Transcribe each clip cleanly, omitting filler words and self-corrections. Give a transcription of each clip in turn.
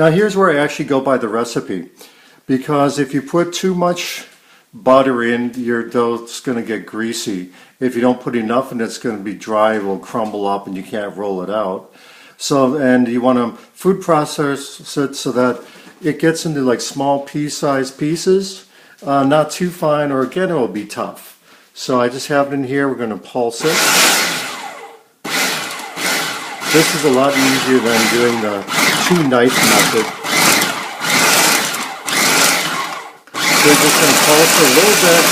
Now here's where I actually go by the recipe, because if you put too much butter in, your dough's going to get greasy. If you don't put enough in, it's going to be dry, it will crumble up and you can't roll it out. So, and you want to food process it so that it gets into like small pea-sized pieces, not too fine, or again it will be tough. So I just have it in here. We're going to pulse it. This is a lot easier than doing the two-knife method. So you're just going to pulse it a little bit,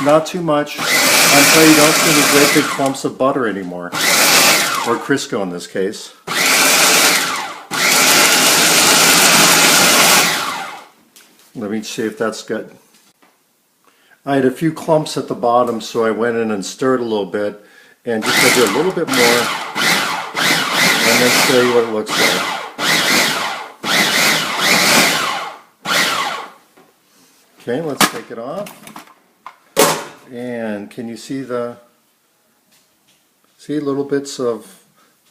not too much, until you don't see any great big clumps of butter anymore, or Crisco in this case. Let me see if that's good. I had a few clumps at the bottom, so I went in and stirred a little bit, and just to do a little bit more, and then show you what it looks like. Okay, let's take it off. And can you see little bits of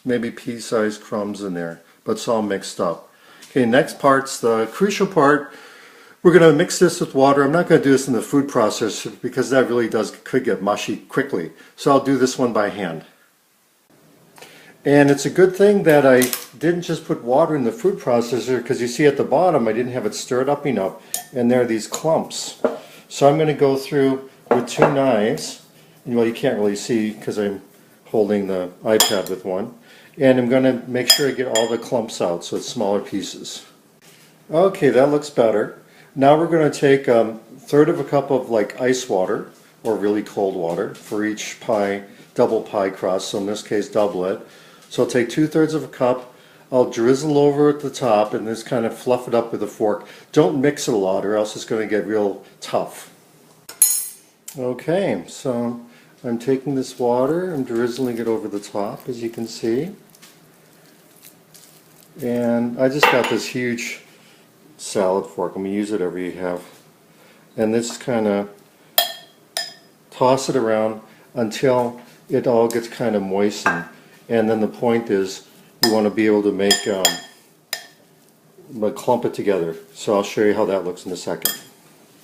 maybe pea-sized crumbs in there, but it's all mixed up. Okay, next part's the crucial part. We're going to mix this with water. I'm not going to do this in the food processor because that really could get mushy quickly. So I'll do this one by hand. And it's a good thing that I didn't just put water in the food processor, because you see at the bottom I didn't have it stirred up enough and there are these clumps. So I'm going to go through with two knives. Well, you can't really see because I'm holding the iPad with one. And I'm going to make sure I get all the clumps out so it's smaller pieces. Okay, that looks better. Now we're going to take a third of a cup of like ice water, or really cold water, for each pie, double pie crust, so in this case double it. So I'll take 2/3 of a cup, I'll drizzle over at the top and just kind of fluff it up with a fork. Don't mix it a lot or else it's going to get real tough. Okay, so I'm taking this water, I'm drizzling it over the top, as you can see. And I just got this huge salad fork. I'm going to use whatever you have. And this kind of toss it around until it all gets kind of moistened. And then the point is you want to be able to clump it together. So I'll show you how that looks in a second.